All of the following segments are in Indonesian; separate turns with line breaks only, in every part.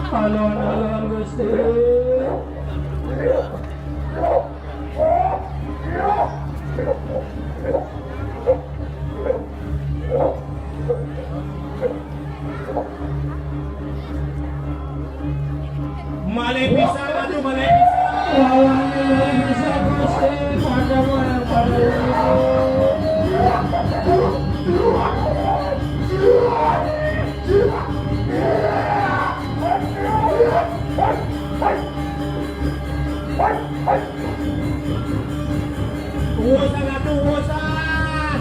Calonarang Gusti.
Malay bisa, aduh malay bisa.
Lawannya malay bisa Gusti. Padamu yang paling
Uwasan atuh, uwasan.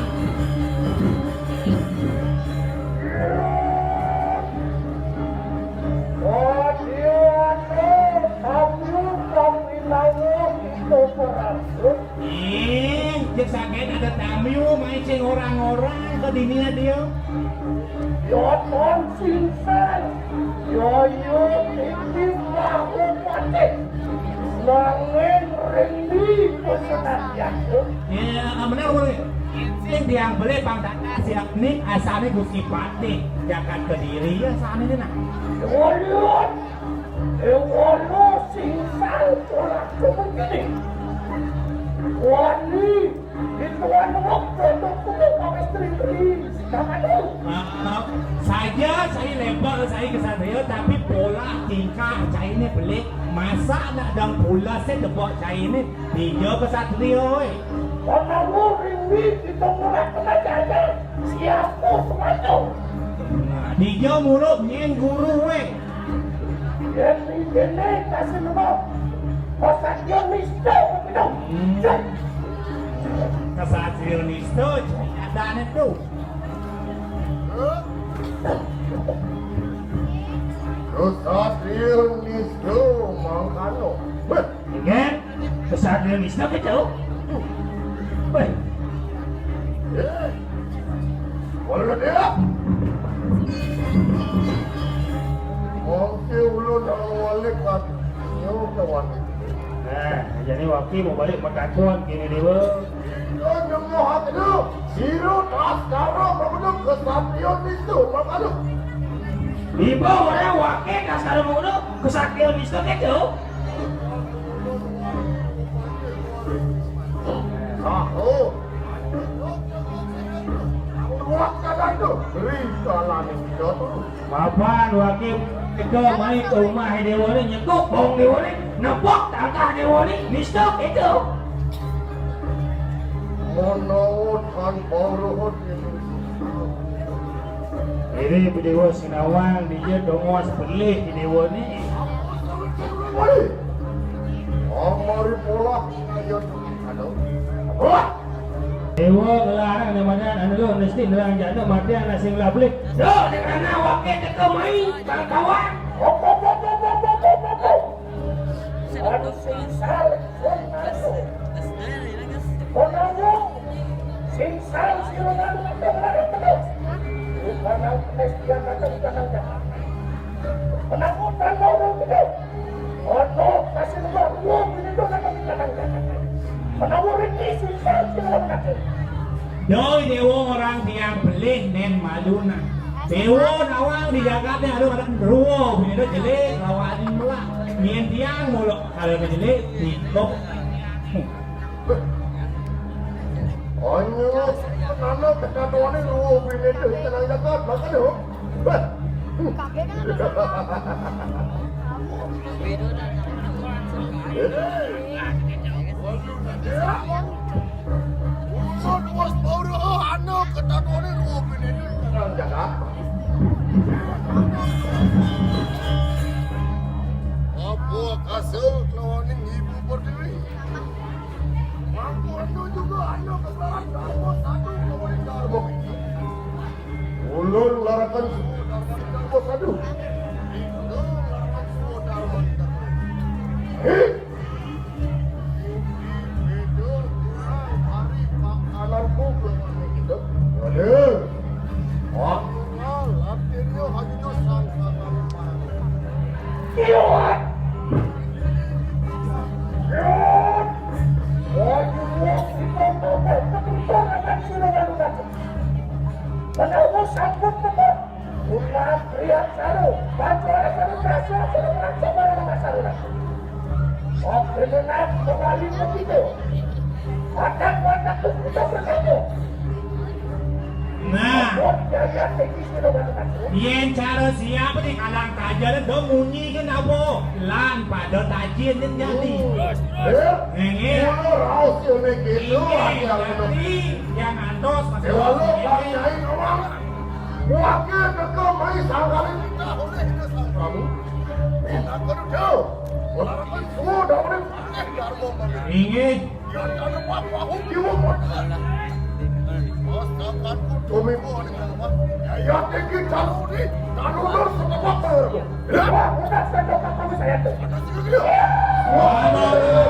Cek sakit ada tamu main ceng orang-orang ke dunia dia.
Yoton sinsan, yoyo tinggi bahu pati, nangin rendi kesenatian.
Ya, benar boleh. Sing yang beli bang data siap nih asalnya Gusti Patih jakat Kediri ya sana ini nak.
Yoyon, yoyo sinsan tolak kemungkinan. Wani, itu anak produk kulit pakai string.
Saya lebar saya ke sana tapi pola tingkah saya ini beli masa nak dan pula saya tebak saya ini dia ke Satrio.
Kamu ini kita mulai pengajaran siapa semacam.
Nah, dia mulut yang guru
Yang ini kasih nama Kesatria Nisto
Kesatria Nisto ada itu.
Kesatria Nisto Mangkano.
Ingat, Kesatria Nisto kecil. Baik.
Kalau dia mungkin ulun awalnya kan kawan.
Nah, jadi wakil mau balik makakuan kini dewa.
Yang mau hati itu, siru tas karo mengenuk Kesatria Nisto Mangkano.
Ibu orang wakil kasar mengudu Kesatria Nisto kecil.
Tahu. Wakil itu berita lagi jatuh.
Maafan wakil ke main ke rumah dewa ni nyekuk bong dewa ni nepok tangkah dewa ni Nisto kecil.
Menawut tanpa ruhut
Ini dewa Sinawang dia dongo sepelih di dewa ni.
Amari pola ayat aduh.
Dewa ngelarang namanya anu lo mesti nerang jatuh mati anak sing lah beli. Do dengan wakil ke main kawan.
Doi dewa orang yang beli nen maluna. Dewa nawang di Jakarta ada orang ruo, ini jelek lawanin melak. Nien tiang mulu kalau jelek dikop.
Anyo, nana kekatuan ini ruo bini itu tenang Jakarta, makan dulu. Was baru anak kekatuan ini ruo bini itu tenang Jakarta. Apa kasih lawan ibu berdiri? Aku anu juga anak kesalahan darmo satu lawan darmo. Ulun larakan darmo satu. Menunggu sambut tempat. Umat pria saru, bantuan berkasa seorang sebarang masalah. Oke menang kembali begitu. Watak itu kita bertemu.
Nah, yen cara siapa di kalang tajar do munyi ke nabo lan pada tajin dan jadi. Ini
rahasia begitu
yang antos masih
lalu tanyain orang. Wakil kekal mai sangkali kita oleh kamu. Kita kerja. Olahraga semua dah boleh darmo.
Ini
Yang ada apa jiwa masakan kami boleh nama. Ya tinggi taruh ni, taruh dulu sebab apa? Ya, kita sedang kamu saya tu.
Waduh.